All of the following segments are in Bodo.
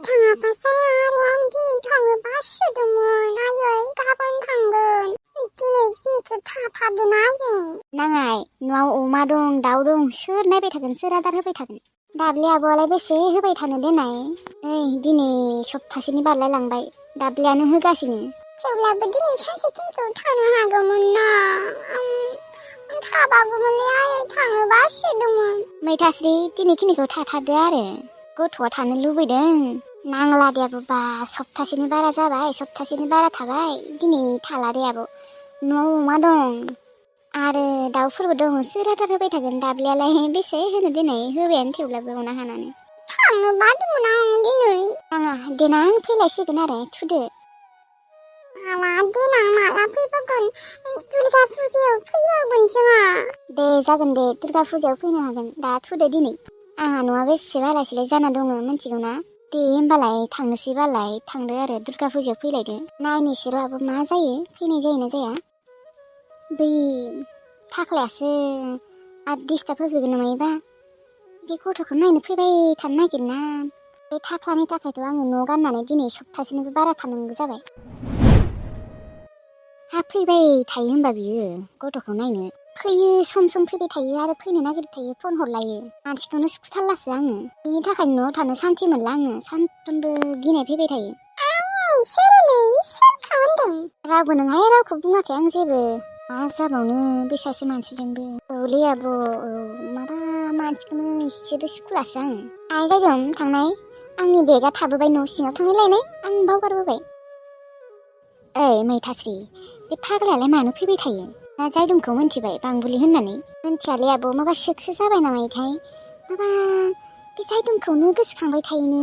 थाङाबासै आरो आं दिनै थांनो बासोदोंमोन आयै गाबोन थांगोन दिनै खिनिखौ थाथारदों आयै नाङाय न'आव अमा दं दाउ दं सोर नायबाय थागोन सोर आदार होबाय थागोन दाब्ले आब'आलाय बेसे होबाय थानो देनाय नै दिनै सप्तासेनि बारलाय लांबाय दाब्लेयानो होगासिनो थेवब्लाबो दिनै सानसेखिनिखौ थानो हागौमोन ना आं थाबागौमोनलै आयै थांनो बासोदोंमोन मैथास्रि दिनैखिनिखौ थाथारदो आरो गथ'आ थानो लुबैदों नांला दे आब' बा सप्तासेनि बारा जाबाय सप्तासेनि बारा थाबाय दिनै थाला दे आब' न'आव अमा दं आरो दाउफोरबो दं सोर आदार होबाय थागोन दाब्लेयालाय बेसे होनो दिनै होबायानो थेवब्लाबो अना हानानै थांनो बादोंमोन आं दिनै नाङा देनां फैलायसिगोन आरो थुदो देनां माला फैबावगोन दुर्गा फुजायाव फैबावगोन जोंहा दे जागोन दे दुर्गा फुजायाव फैनो हागोन दा थुदो दिनै आंहा न'आ बेसे बालासिलाय जाना दङ मिथिगौ ना दे होमबालाय थांनोसै बालाय थांदो आरो दुर्गा फुजायाव फैलायदो नायनोसै र' आब' मा जायो फैनाय जायोना जाया बै थाख्लायासो आरो डिस्टार्ब होफैगोन नामायोबा बे गथ'खौ नायनो फैबाय थानो नागिरना बे थाख्लानि थाखायथ' आङो न' गाननानै दिनै सप्तासेनिबो बारा थानांगौ जाबाय हा फैबाय थायो होनबा बियो गथ'खौ नायनो फैयो सम सम फैबाय थायो आरो फैनो नागिरबाय थायो फन हरलायो मानसिखौनो सुखुथारलासो आङो बेनि थाखायनो न'आव थानो सान्थि मोनला आङो सानफ्रोमबो गिनाय फैबाय थायो सोरखौ होनदों रावबो नोंहाय रावखौ बुङाखै आं जेबो मा जाबावनो बैसासो मानसिजोंबो औलै आब' औ माबा मानसिखौनो एसेबो सुखुलासो आं आइ जायदों थांनाय आंनि बेगा थाबोबाय न' सिङाव थांनाय लायनाय आं बावगारबोबाय ओइ मैथास्रि बे फाग्लायालाय मानो फैबाय थायो ना जायदुंखौ मिन्थिबाय बांबुलि होननानै मिन्थियालै आब' माबा सेकसो जाबाय नामायथाय माबा बे जायदुंखौनो गोसोखांबाय थायोनो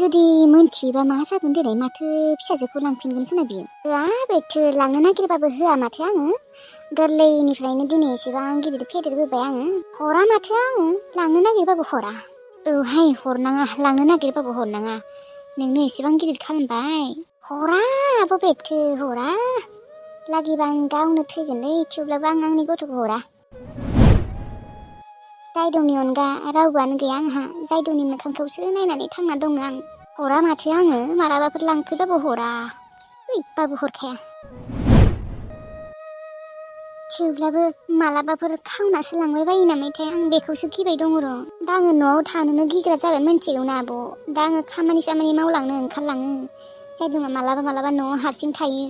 जुदि मोनथियोबा मा जागोन देलाय माथो फिसाजोखौ लांफिनगोन खोना बियो होआ बेथो लांनो नागिरबाबो होआ माथो आङो गोरलैनिफ्रायनो दिनै एसेबां गिदिर फेदेरबोबाय आङो हरा माथो आङो लांनो नागिरबाबो हरा औहाय हरनाङा लांनो नागिरबाबो हरनाङा नोंनो एसेबां गिदिर खालामबाय हरा आब' बेथो हरा लागिबा आं गावनो थैगोनलै थेवब्लाबो आं आंनि गथ'खौ हरा जायदौनि अनगा रावबोआनो गैया आंहा जायदौनि मोखांखौसो नायनानै थांना दङ आं हरा माथो आङो मालाबाफोर लांफैबाबो हरा ओइबाबो हरखाया थेवब्लाबो मालाबाफोर खावनासो लांबाय बायो नामायथाय आं बेखौसो गिबाय दङ र' दा आङो न'आव थानोनो गिग्रा जाबाय मिन्थिगौ ना आब' दा आङो खामानि मावलांनो ओंखारलाङो जायदौआ मालाबा मालाबा न'आव हारसिं थायो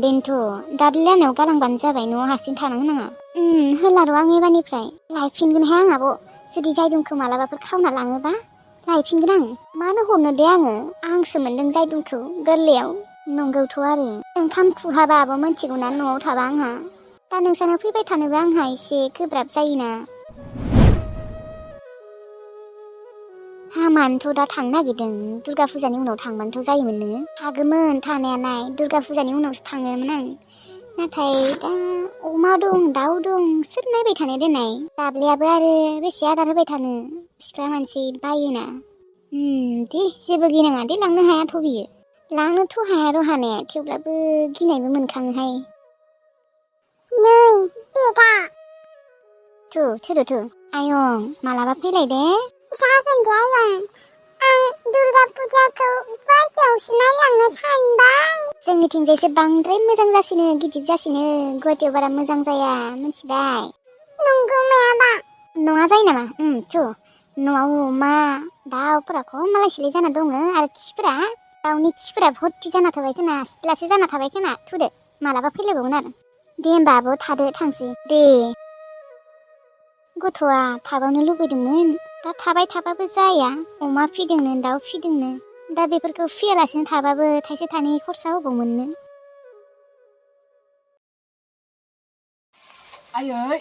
बेनोथ' दाब्ले लानायाव गालांबानो जाबाय न'आव हारसिं थानांगौ नाङा होला र' आं एबारनिफ्राय लायफिनगोनहाय आं आब' जुदि जायदुंखौ मालाबाफोर खावना लाङोबा लायफिनगोन आं मानो हरनो दे आंसो मोनदों जायदुंखौ गोरलैयाव नंगौथ' आरो ओंखाम खुहाबा आब' मिन्थिगौ ना न'आव थाबा आंहा दा नोंसानाव फैबाय थानोबो आंहा एसे गोब्राब जायोना हामानोथ' दा थांनो नागिरदों दुर्गा फुजानि उनाव थांबानोथ' जायोमोन नोङो थागौमोन थानायालाय दुर्गा फुजानि उनावसो थाङोमोन आं नाथाय दा अमा दं दाउ दं सोर नायबाय थानो देनाय दाब्लेयाबो आरो बेसे आदार होबाय थानो सिख्ला मानसि बायोना दे जेबो गिनाङा दे लांनो हायाथ' बियो लांनोथ' हाया र' हानाया थेवब्लाबो गिनायबो मोनखाङोहाय नै बेगा थुदो आयं मालाबा फैलाय दे जागोन दे आयं आं दुर्गा फुजाखौ गुवाहाटियावसो नायलांनो सानबाय जोंनिथिंजायसो बांद्राय मोजां जासिनो गिदिर जासिनो गुवाहाटियाव बारा मोजां जाया मिथिबाय नंगौ मायाबा नङा जायो नामा न'आव अमा दाउफोराथ' मालायसिलाय जाना दङ आरो खिफोरा दाउनि खिफोरा भर्ति जाना थाबाय खोना सिथ्लासे जाना थाबाय खोना थुदो मालाबा फैलायबावगोन आरो दे होमबा आब' थादो थांसै दे गथ'आ थाबावनो लुबैदोंमोन दा थाबाय थाबाबो जाया अमा फिदोंनो दाउ फिदोंनो दा बेफोरखौ फियालासिनो थाबाबो थाइसे थाइनै खरसा हबाव मोननो आयै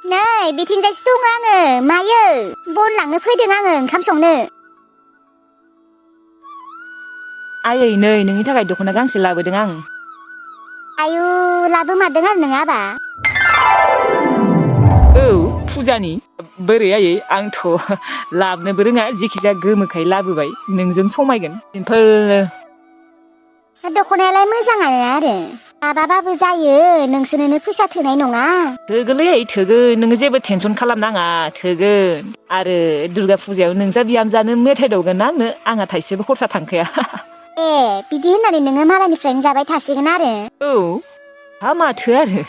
नै बिथिंजायसो दङ आङो मायो बन लांनो फैदों आङो ओंखाम संनो आयै नै नोंनि थाखाय दख'ना गांसे लाबोदों आं आयु लाबोमारदों आरो नों आबा औ फुजानि बोरै आयै आंथ' लाबनोबो रोङा जेखिजाया गोमोखाय लाबोबाय नोंजों समायगोन सिम्पोल दख'नायालाय मोजाङानो आरो माबाबाबो जायो नोंसोरनो फैसा थोनाय नङा थोगोनलै थोगोन नोङो जेबो टेनसन खालामनाङा थोगोन आरो दुर्गा फुजायाव नोंजा बिहामजानो मेथाइ दौगोन आंनो आंहा थाइसेबो खरसा थांखाया ए बिदि होननानै नोङो मालायनिफ्रायनो जाबाय थासिगोन आरो औ हा माथो आरो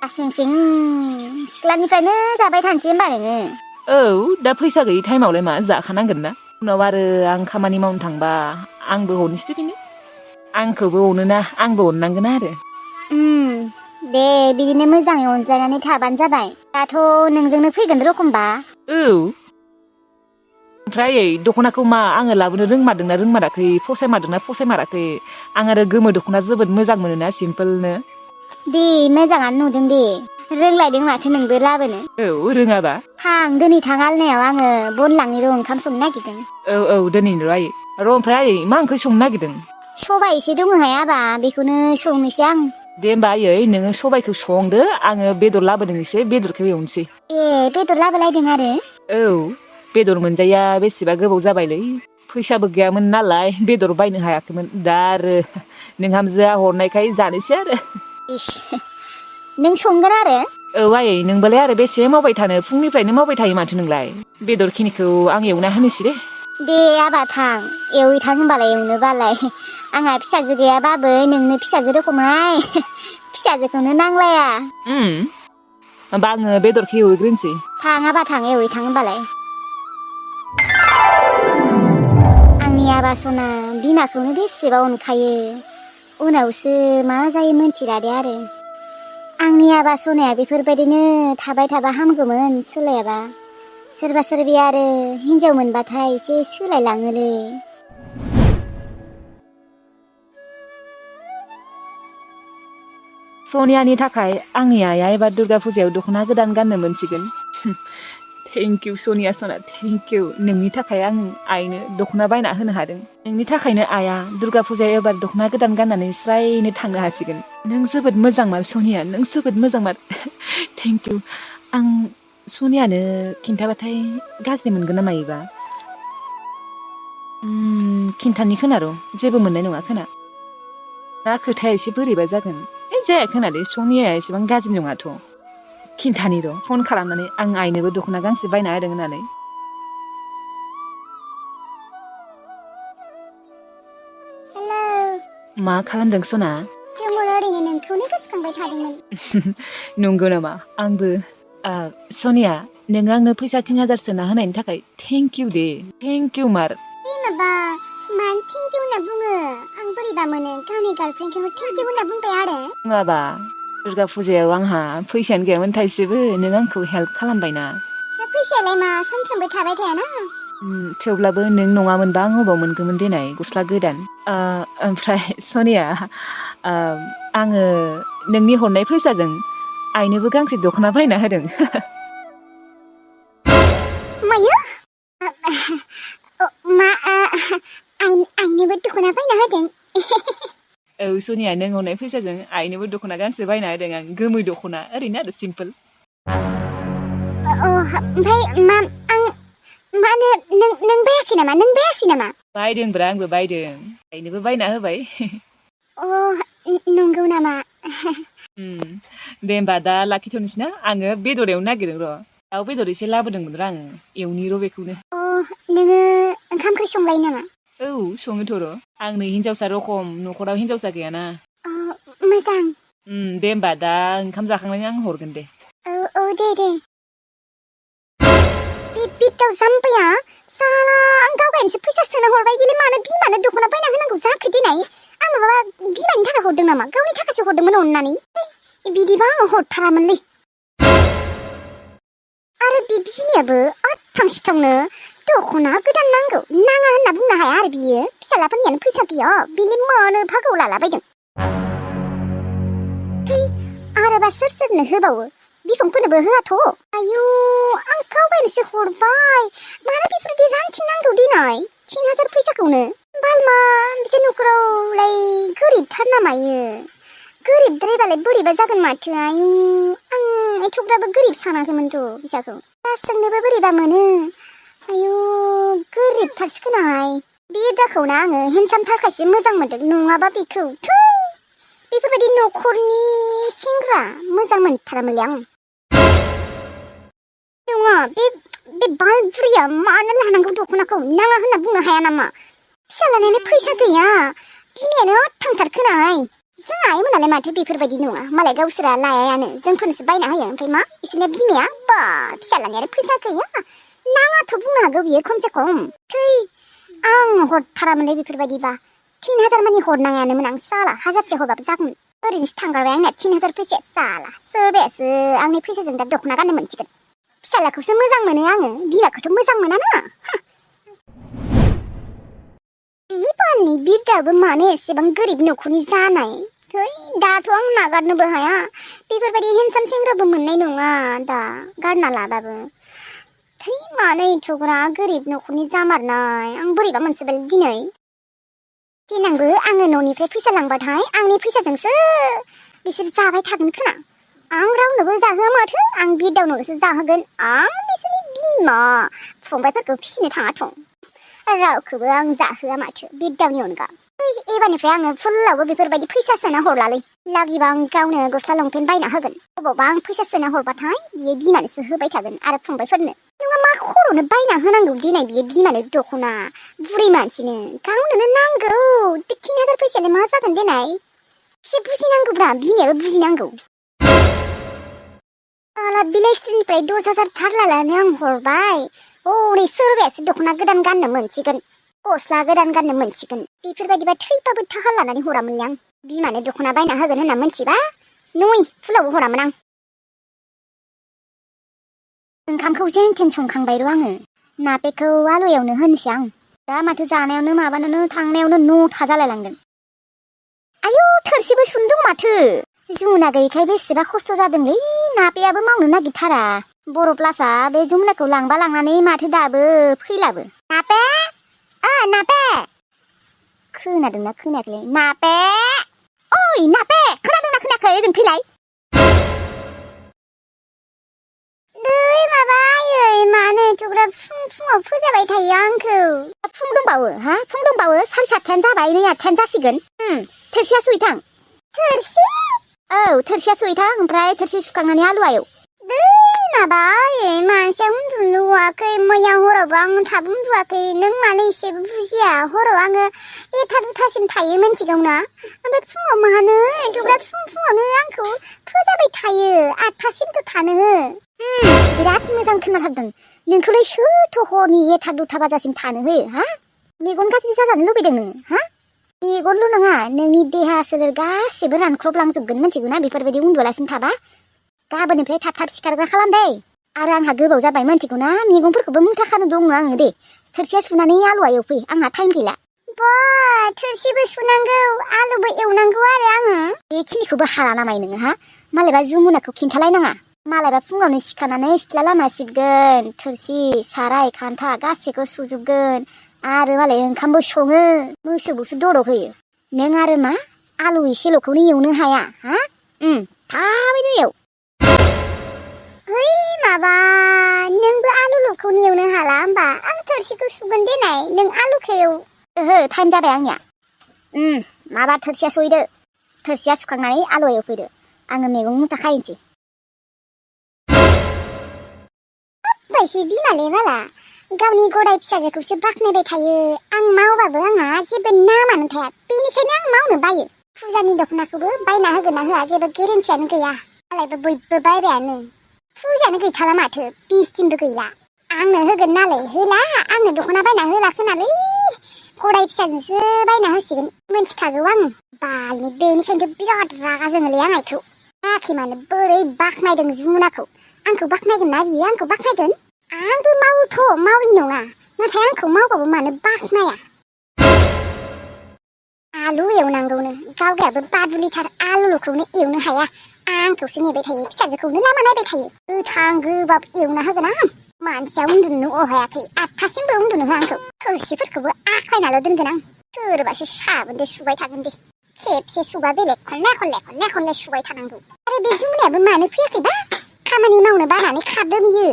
आसिं सिं सिख्लानिफ्रायनो जाबाय थानोसै होमबा नोङो औ दा फैसा गैयि टाइमावलाय मा जाखानांगोन ना उनाव आरो आं खामानि मावनो थांबा आंबो हरनोसै बेनो आंखौबो अनोना आंबो अननांगोन आरो दे बिदिनो मोजाङै अनज्लायनानै थाबानो जाबाय दाथ' नोंजोंनो फैगोन रखमबा औ ओमफ्राय दख'नाखौ मा आङो लाबोनो रोंमारदोंना रोंमाराखै फसायमारदोंना फसायमाराखै आं आरो गोमो दख'ना जोबोद मोजां मोनोना सिम्पोलनो दे मोजाङानो नुदों दे रोंलायदों माथो नोंबो लाबोनो औ रोङाबा थां दिनै थां आलनायाव आङो बन लांनि र' ओंखाम संनो नागिरदों औ दोनैनो र' आयै र' ओमफ्राय आयै मा ओंख्रि संनो नागिरदों सबाय एसे दङहाय आबा बेखौनो संनोसै आं दे होमबा आयै नोङो सबायखौ संदो आङो बेदर लाबोदों एसे बेदरखौ एवनोसै ए बेदर लाबोलायदों आरो औ बेदर मोनजाया बेसेबा गोबाव जाबायलै फैसाबो गैयामोन नालाय बेदर बायनो हायाखैमोन दा आरो नोंहामजोआ हरनायखाय जानोसै आरो इस नों संगोन आरो औ आयै नोंबालाय आरो बेसे मावबाय थानो फुंनिफ्रायनो मावबाय थायो माथो नोंलाय बेदरखिनिखौ आं एवना होनोसै दे आबा थां एवहैथां होनबालाय एवनोबालाय आंहा फिसाजो गैयाबाबो नोंनो फिसाजो रखमहाय फिसाजोखौनो नांलाया होमबा आङो बेदरखौ एवहैग्रोनोसै थां आबा थां एवहैथां होनबालाय आंनि आबा सना बिमाखौनो बेसेबा अनखायो उनावसो मा जायो मोनथिला दे आरो आंनि आबा सनाया बेफोरबायदिनो थाबाय थाबा हामगौमोन सोलायाबा सोरबा सोरबि आरो हिनजाव मोनबाथाय एसे सोलायलाङोलै सनियानि थाखाय आंनि आइया एबार दुर्गा फुजायाव दख'ना गोदान गाननो मोनसिगोन थेंक इउ सनिया सना थेंक इउ नोंनि थाखाय आं आइनो दख'ना बायना होनो हादों नोंनि थाखायनो आइया दुर्गा फुजायाव एबार दख'ना गोदान गाननानै स्रायनो थांनो हासिगोन नों जोबोद मोजांमार सनिया नों जोबोद मोजांमार थेंक इउ आं सनियानो खिन्थाबाथाय गाज्रि मोनगोन ना मायोबा खिन्थानि खोना र' जेबो मोननाय नङा खोना दा खोथाया एसे बोरैबा जागोन जाया खोनादे सनियाया एसेबां गाज्रि नङाथ' खिन्थानि र' फन खालामनानै आं आइनोबो दख'ना गांसे बायना होदों होननानै हेलौ मा खालामदों सना दङ ओरैनो नोंखौनो गोसोखांबाय थादोंमोन नंगौ नामा आंबो सनिया नोङो आंनो फैसा 3000 सोना होनायनि थाखाय thank you Day thank you मार माबा मानो थेंक इउ होनना बुङो आं बोरैबा मोनो गावनि गार्लफ्रेन्डखौनो थेंक इउ होनना बुंबाय आरो माबा दुर्गा फुजायाव आंहा फैसायानो गैयामोन थाइसेबो नों आंखौ हेल्प खालामबायना फैसायालाय मा सानफ्रोमबो थाबाय थायाना थेवब्लाबो नों नङामोनबा आं अबाव मोनगौमोन देनाय गस्ला गोदान ओमफ्राय सनिया आङो नोंनि हरनाय फैसाजों आइनोबो गांसे दख'ना बायना होदों मायो मा आइनोबो दख'ना बायना होदों औ सनिया नों हरनाय फैसाजों आइनोबो दख'ना गांसे बायना होदों आं गोमो दख'ना ओरैनो आरो सिम्पोल ओमफ्राय मा आं मा होनो नों बायाखै नामा नों बायासै नामा बायदोंब्रा आंबो बायदों आइनोबो बायना होबाय नंगौ नामा दे होमबा दा लाखिथ'नोसै ना आङो बेदर एवनो नागिरदों र' दाउ बेदर एसे लाबोदोंमोन र' आङो एवनि र' बेखौनो नोङो ओंखाम ओंख्रि संलायो नामा औ सङोथ' र' आं नै हिनजावसा रखम न'खराव हिनजावसा गैयाना मोजां दे होमबा दा ओंखाम जाखांनानै आं हरगोन दे औ दे बिटाव जाम्बाया साला आं गावगायनोसो फैसा सोना हरबाय बेलाय मानो बिमानो दख'ना बायना होनांगौ जाखो दिनै आं माबा बिमानि थाखाय हरदों नामा गावनि थाखायसो हरदोंमोन अननानै बिदिबा आं हरथारामोनलै आरो बे बिमायाबो आथां सिथांनो दख'ना गोदान नांगौ नाङा होनना बुंनो हाया आरो बियो फिसालाफोरनियानो फैसा गैया बेलाय मानो भागौ लालाबायदों आरोबा सोरनो होबावो बिफंफोरनोबो होआथ' आयु आं गावगायनोसो हरबाय मानो बेफोरबायदि रानथिनांगौ दिनै 3000 फैसाखौनो बालमा बिसोर न'खरावलाय गोरिबथार नामायो गोरिबद्रायबालाय बोरैबा जागोन माथो आयु आं एथ'ग्राबो गोरिब सानाखैमोनथ' बिसाखौ दा सोंनोबो बोरैबा मोनो आयु गोरिबथारसो खोनाहाय बे दाखौना आङो हेन्डसामथारखायसो मोजां मोनदों नङाबा बेखौ थै बेफोरबायदि न'खरनि सेंग्रा मोजां मोनथारामोनलै आं नङा बे बाल बुरिया मानो लानांगौ दख'नाखौ नाङा होनना बुंनो हाया नामा फिसालानानो फैसा गैया बिमायानो थांथारखोनाय जों आइमोनालाय माथो बेफोरबायदि नङा मालाय गावसोरा लायायानो जोंफोरनोसो बायना होयो ओमफ्राय मा बिसोरना बिमाया बा फिसालानियानो फैसा गैया नाङाथ' बुंनो हागौ बियो खमसे खम थै आं हरथारामोनलै बेफोरबायदिबा 3000 मानि हरनाङानोमोन आं साला 1000सो हरबाबो जागौमोन ओरैनोसो थांगारबाय आंना 3000 फैसाया साला सोरबायासो आंनि फैसाजों दा दख'ना गाननो मोनसिगोन फिसालाखौसो मोजां मोनो आङो बिमाखौथ' मोजां मोनाना बे बालनि बिरदाबो मानो एसेबां गोरिब न'खरनि जानाय थै दाथ' आं नागारनोबो हाया बेफोरबायदि हेन्डसाम सेंग्राबो मोननाय नङा दा गारना लाबाबो थै मानो एथ'ग्रा गोरिब न'खरनि जामारनाय आं बोरैबा मोनसेबाय दिनै देनांबो आङो न'निफ्राय फैसा लांबाथाय आंनि फैसाजोंसो बिसोर जाबाय थागोन खोना आं रावनोबो जाहोआ माथो आं बिरदावनोल'सो जाहोगोन आं बिसोरनि बिमा फंबायफोरखौ फिसिनो थाङाथ' रावखौबो आं जाहोआ माथो बिरदावनि अनगा एबारनिफ्राय आङो फुलावबो बेफोरबायदि फैसा सोना हरलालै लागिबा आं गावनो गस्ला लंपेन्ट बायना होगोन अबावबा आं फैसा सोना हरबाथाय बियो बिमानोसो होबाय थागोन आरो फंबायफोरनो नङा मा खर'नो बायना होनांगौ दिनै बियो बिमानो दख'ना बुरि मानसिनो गावनोनो नांगौ बे 3000 फैसायालाय मा जागोन देनाय एसे बुजिनांगौब्रा बिमायाबो बुजिनांगौ बिलाइस्रिनिफ्राय 10000 धार लानानै आं हरबाय हनै सोरबायासो दख'ना गोदान गाननो मोनसिगोन गस्ला गोदान गाननो मोनसिगोन बेफोरबायदिबा थैबाबो थाखा लानानै हरामोनलै आं बिमानो दख'ना बायना होगोन होनना मोनथिबा नय फुलावबो हरामोन आं ओंखामखौ जेन थेन संखांबाय र' आङो नापेखौ आलु एवनो होनोसै आं दा माथो जानायावनो माबानोनो थांनायावनो 9था जालायलांगोन आयौ थोरसिबो सुनो दं माथो जुमुना गैयैखाय बेसेबा खस्थ' जादोंलै नापेयाबो मावनो नागिरथारा बर' प्लासआ बे जुमुनाखौ लांबा लांनानै माथो दाबो फैलाबो नापे नापे खोनादोंना खोनायाखै नापे ओइ नापे खोनादोंना खोनायाखै ओजों फैलाय दै माबा आयै मानो एथ'ग्राब फुङाव फोजाबाय थायो आंखौ फुं दंबावो हा फुं दंबावो 7:30 जाबाय नै 8 जासिगोन थोरसिया सुइथां थोरसि औ थोरसिया सुइथां ओमफ्राय थोरसि सुखांनानै आलुवा एव दै माबा आयै मानसिया उन्दुनोवाखै मैया हरावबो आं थाब उन्दुवाखै नों मानो एसेबो बुजिया हराव आङो 1:30सिम थायो मिन्थिगौना ओमफ्राय फुङाव मानो एथ'ग्राब फुङावनो आंखौ फोजाबाय थायो 8थासिमथ' थानो हो बिराद मोजां खोनाथारदों नोंखौलाय सोरथ' हरनि 1:30 बाजासिम थानो होयो हा मेगन गाज्रि जाजानो लुबैदों नोङो हा मेगनल' नङा नोंनि देहा सोलेर गासिबो रानख्रबलांजोबगोन मिन्थिगौना बेफोरबायदि उन्दुआलासिनो थाबा गाबोननिफ्राय थाब सिखारग्रा खालाम दे आरो आंहा गोबाव जाबाय मिन्थिगौना मैगंफोरखौबो मुथा खानो दङ आङो दे थोरसिया सुनानै आलुवा एवफै आंहा टाइम गैला बा थोरसिबो सुनांगौ आलुबो एवनांगौ आरो आङो बेखिनिखौबो हाला नामाय नोङो हा मालायबा जुमुनाखौ खिन्थालायनाङा मालायबा फुङावनो सिखारनानै सिथ्ला लामा सिबगोन थोरसि साराय खान्था गासैखौ सुजोबगोन आरो मालाय ओंखामबो सङो मोसौबोसो दरग होयो नों आरो मा आलु एसेल'खौनो एवनो हाया हा थाबैनो एव माबा नोंबो आलुल'खौनो एवनो हाला होमबा आं थोरसिखौ सुगोन देनाय नों आलुखौ एव ओहो टाइम जाबाय आंनिया माबा थोरसिया सुहैदो थोरसिया सुखांनानै आलु एवफैदो आङो मैगं मुथा खायनोसै बायसि बिमालै माला गावनि गदाय फिसाजोखौसो बाख्नायबाय थायो आं मावबाबो आंहा जेबो नामानो थाया बेनिखायनो आं मावनो बायो फुजानि दख'नाखौबो बायना होगोन ना होआ जेबो गेरेन्टियानो गैया मालायबो बयबो बायबायानो फुजानो गैथाला माथो 20 दिनबो गैला आंनो होगोन नालाय होला आंनो दख'ना बायना होला खोनालै गदाय फिसाजोंसो बायना होसिगोन मिन्थिखागौ आं बालनि बेनिखायनो बिराद रागा जोङोलै आं आइखौ आखि मानो बोरै बाख्नायदों जुमुनाखौ आंखौ बाख्नायगोन ना बियो आंखौ बाख्नायगोन आंबो मावोथ' मावि नङा नाथाय आंखौ मावबाबो मानो बाख्नाया आलु एवनांगौनो गावगायाबो बादुलिथार आलुल'खौनो एवनो हाया आंखौसो नेबाय थायो फिसाजोखौनो लामा नायबाय थायो गोथां गोबाब एवना होगोन आं मानसिया उन्दुनो अहायाखै 8थासिमबो उन्दुनो होआ आंखौ थोरसिफोरखौबो आख्लायनाल' दोनगोन आं सोरबासो साबोनदो सुबाय थागोन दे खेबसे सुबा बेलेग खनले सुबाय थानांगौ आरो बे जुमुनायाबो मानो फैयाखैबा खामानि मावनो बानानै खारदों बियो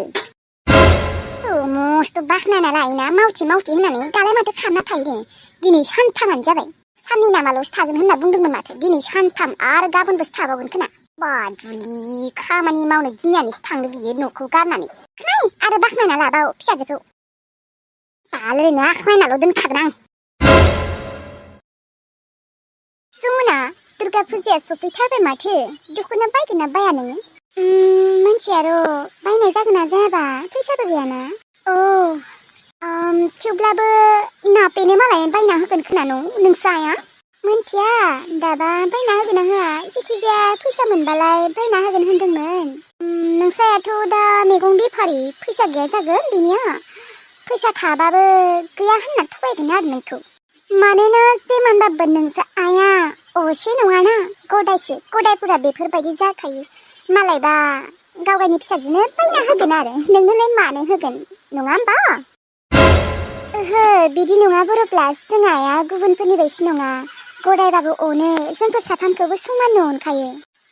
मस्त' बाख्नायना लायोना मावथि होननानै दालाय माथो खारना थायो दिनै सानथामानो जाबाय साननै नामाल'सो थागोन होनना बुंदोंमोन माथो दिनै सानथाम आरो गाबोनबोसो थाबावगोन खोना बादुलि खामानि मावनो गिनानैसो थांदो बियो न'खौ गारनानै खोनाय आरो बाख्नायना लाबाव फिसाजोखौ दाल ओरैनो आख्लायनाल' दोनखागोन आं जमुना दुर्गा फुजाया सफैथारबाय माथो दख'ना बायगोन ना बाया नोङो मिन्थिया र' बायनाय जागोन ना जायाबा फैसाबो गैयाना थेवब्लाबो नापेनो मालाय बायना होगोन खोना नोंसो आया मिन्थिया दाबा बायना होगोन ना होआ जेखिजाया फैसा मोनबालाय बायना होगोन होनदोंमोन नोंसायाथ' दा मैगं बेफारि फैसा गैया जागोन बिनिया फैसा थाबाबो गैया होनना थगायगोन आरो नोंखौ मानोना जेमानबाबो नोंसो आया असे नङाना गदायसो गदायफोरा बेफोरबायदि जाखायो मालायबा गावगायनि फिसाजोनो बायना होगोन आरो नोंनोलाय मानो होगोन नङा होमबा ओहो बिदि नङा बर'ब्ला जों आया गुबुनफोरनि बायदि नङा गदायबाबो अनो जोंखौ साथामखौबो समाननो अनखायो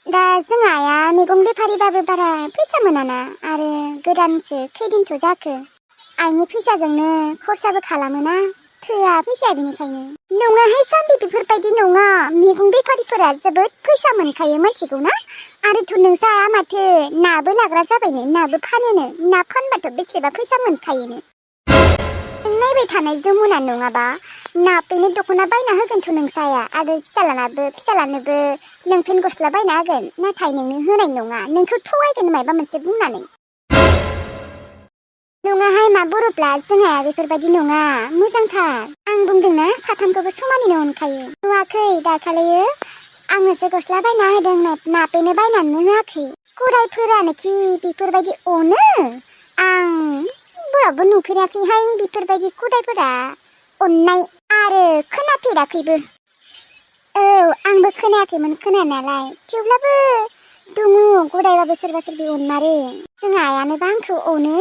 दा जों आया मैगं बेफारिबाबो बारा फैसा मोनाना आरो गोदानसो खैदिनथ' जाखो आइनि फैसाजोंनो खरसाबो खालामोना थोआ फैसाया बेनिखायनो नङाहाय जाम्बि बेफोरबायदि नङा मैगं बेफारिफोरा जोबोद फैसा मोनखायो मिथिगौना आरोथ' नोंसा आया माथो नाबो लाग्रा जाबायनो नाबो फानोनो ना फानबाथ' बेसेबा फैसा मोनखायोनो नों नायबाय थानाय जमुना नङाबा नापेनो दख'ना बायना होगोनथ' नोंसाया आरो फिसालानोबो लंपेन्ट गस्ला बायना होगोन नाथाय नोंनो होनाय नङा नोंखौ थगायगोन माबा मोनसे बुंनानै नङाहाय मा बर'ब्ला जोंहा बेफोरबायदि नङा मोजांथार आं बुंदोंना साथामखौबो समानैनो अनखायो नुवाखै दाखालियो आङोसो गस्ला बायना होदों नापेनो बायनानै होआखै गदायफोरानोखि बेफोरबायदि अनो आं बोराबो नुफेराखैहाय बेफोरबायदि गदायफोरा अननाय आरो खोनाफेराखैबो औ आंबो खोनायाखैमोन खोनानायालाय थेवब्लाबो दङ गदायबाबो सोरबा सोरबि अनमारो जोंहा आयानोबा आंखौ अनो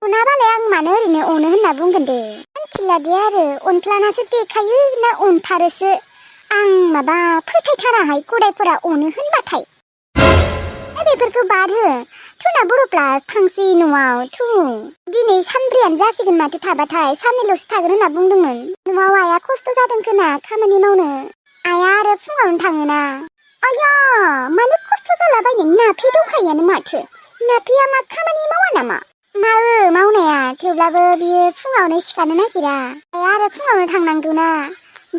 अनाबालाय आं मानो ओरैनो अनो होनना बुंगोन दे मिथिला दे आरो अनफ्लानासो देखायो ना अनथारोसो आं माबा फोथायथाराहाय गदायफोरा अनो होनबाथाय बेफोरखौ बाद हो थुना बर'ब्ला थांसै न'आव थु दिनै सानब्रैयानो जासिगोन माथो थाबाथाय साननैल'सो थागोन होनना बुंदोंमोन न'आव आया खस्थ' जादों खोना खामानि मावनो आया आरो फुङावनो थाङोना आया मानो खस्थ' जालाबायनो नाफे दंखायोआनो माथो नाफेया मा खामानि मावा नामा मावो मावनाया थेवब्लाबो बियो फुङावनो सिखारनो नागिरा आया आरो फुङावनो थांनांगौना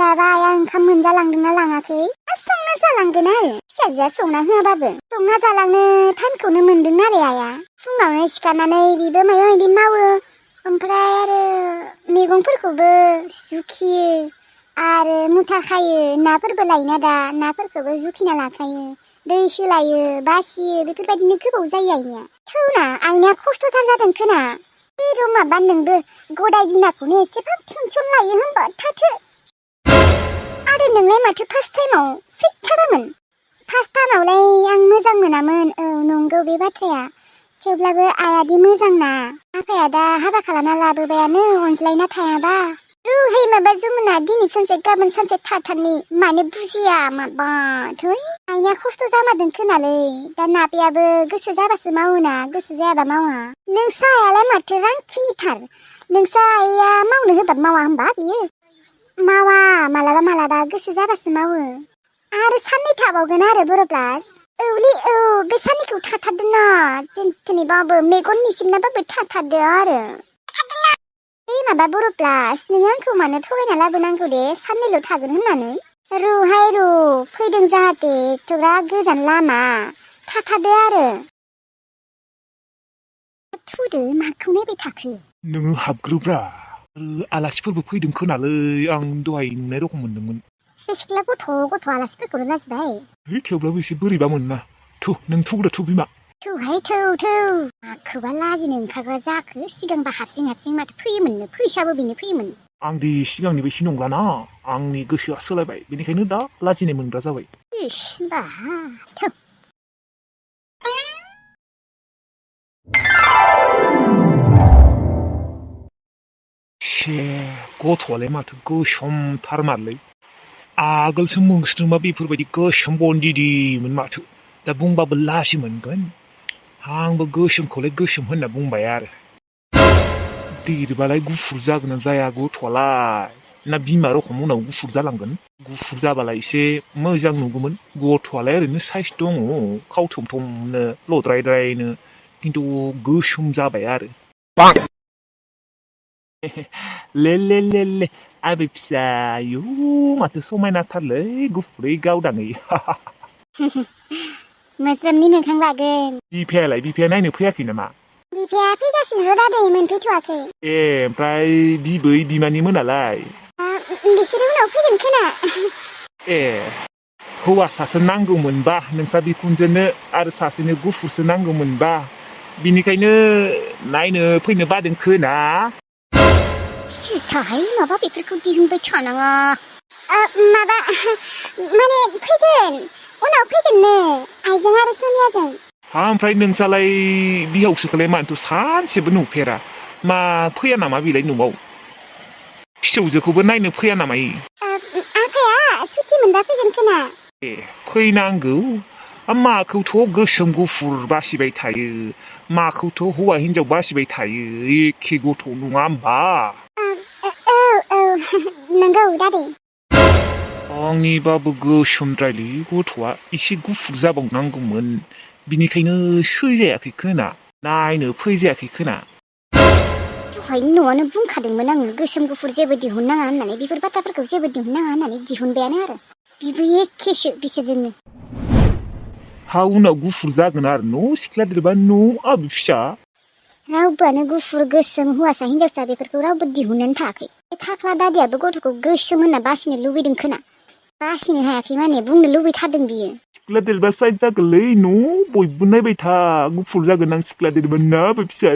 दाबा आया ओंखाम मोनजालांदोंना लाङाखै संना जालांगोन आरो फिसाजोआ संना होआबाबो संना जालांनो टाइमखौनो मोनदों आरो आया फुङावनो सिखारनानै बिबो माबा माबि मावो ओमफ्राय आरो मैगंफोरखौबो जुखियो आरो मुथा खायो नाफोरबो लायोना दा नाफोरखौबो जुखिना लाखायो दै सोलायो बासियो बेफोरबायदिनो गोबाव जायो आइनिया थौना आइनिया खस्थ'थार जादों खोना बे माबा नोंबो गदाय बिनाखौनो एसेबां टेनसन लायो होनबा थाथो आरो नोंलाय माथो फार्स्ट टाइमाव सैथारामोन फार्स्ट टाइमावलाय आं मोजां मोनामोन औ नंगौ बे बाथ्राया थेवब्लाबो आयादि मोजांना आफाया दा हाबा खालामना लाबोबायानो अनज्लायना थायाबा रुहै माबा जमुना दिनै सानसे गाबोन सानसे थाथारनि मानो बुजिया माबा थै आइनिया खस्थ' जामारदों खोनालै दा नापेयाबो गोसो जाबासो मावोना गोसो जायाबा मावा नोंसा आयालाय माथो रांखिनिथार नोंसा आइया मावनो होबा मावा होनबा बियो मावा मालाबा गोसो जाबासो मावो आरो साननै थाबावगोन आरो बर'ब्लास औलै औ बे साननैखौ थाथारदो ना जेनथेनैबाबो मेगन निसिमनाबाबो थाथारदो आरो बे माबा बर'ब्लास नों आंखौ मानो थगायना लाबोनांगौ दे साननैल' थागोन होननानै रुहाय रु फैदों जाहाथे एथ'ग्रा गोजान लामा थाथारदो आरो थुदो माखौ नायबाय थाखो नोङो हाबग्रोब्रा आलासिफोरबो फैदों खोनालै आं दहाय नुनाय रखम मोनदोंमोन बे सिख्ला गथ' आलासिफोरखौनो लाजिबाय थेवब्लाबो एसे बोरैबा मोनना थु नों थौग्रा थौ बिमा थौहाय थौ माखौबा लाजिनो ओंखारग्रा जाखो सिगांबा हारसिं माथो फैयोमोननो फैसाबो बेनो फैयोमोन आं दे सिगांनि बायदि नंलाना आंनि गोसोआ सोलायबाय बेनिखायनो दा लाजिनाय मोनग्रा जाबाय इस बा थौ शे गथ'आलाय माथो गोसोमथार मारलै आगोलसो मोस्रोमा बेफोरबायदि गोसोम बन्दिदिमोन माथो दा बुंबाबो लाजि मोनगोन आंबो गोसोमखौलाय गोसोम होनना बुंबाय आरो देरबालाय गुफुर जागोन ना जाया गथ'आलाय ना बिमा रखम उनाव गुफुर जालांगोन गुफुर जाबालाय एसे मोजां नुगौमोन गथ'आलाय ओरैनो साइज दङ खावथुमथुमनो लद्रायद्रायनो खिन्थु गोसोम जाबाय आरो ले ले ले ले आबै फिसायो माथो समायनाथारलै गुफुरै गावदाङै मोस्रोमनि मोखां लागोन बिफाया नायनो फैयाखै नामा बिफाया फैगासिनो दादै मोनफैथ'वाखै ए ओमफ्राय बिबै बिमानि मोनालाय बिसोरो उनाव फैगोन खोना ए हौवासासो नांगौमोनबा नोंसा बिखुनजोनो आरो सासेनो गुफुरसो नांगौमोनबा बिनिखायनो नायनो फैनो बादों खोना सोरथाहाय माबा बेफोरखौ दिहुनबाय थानाङा माबा माने फैगोन उनाव फैगोननो आइजों आरो सोनियाजों ओमफ्राय नोंसालाय बिहावसोखौलाय मानोथ' सानसेबो नुफेरा मा फैया नामा बेलाय न'आव फिसौजोखौबो नायनो फैया नामा आफाया सुथि मोनबा फैगोन खोना ए फैनांगौ माखौथ' गोसोम गुफुर बासिबाय थायो माखौथ' हौवा हिनजाव बासिबाय थायो एखे गथ' नङा होमबा औ नंगौ दादै आंनिबाबो गोसोमद्रायलै गथ'आ एसे गुफुर जाबावनांगौमोन बिनिखायनो सैजायाखै खोना नायनो फैजायाखै खोना दहाय न'आवनो बुंखादोंमोन आङो गोसोम गुफुर जेबो दिहुननाङा होननानै बेफोर बाथ्राफोरखौ जेबो दिहुननाङा होननानै दिहुनबायानो आरो बिबो एखेसो बिसोरजोंनो हा उनाव गुफुर जागोन आरो न' सिख्ला देरबा न' आबै फिसा रावबोआनो गुफुर गोसोम हौवासा हिनजावसा बेफोरखौ रावबो दिहुननानै थायाखै थाख्ला दादियाबो गथ'खौ गोसोम होनना बासिनो लुबैदों खोना बासिनो हायाखै माने बुंनो लुबैथारदों बियो सिख्ला देरबा साइज जागोनलै न' बयबो नायबाय था गुफुर जागोन आं सिख्ला देरबा ना आबै फिसा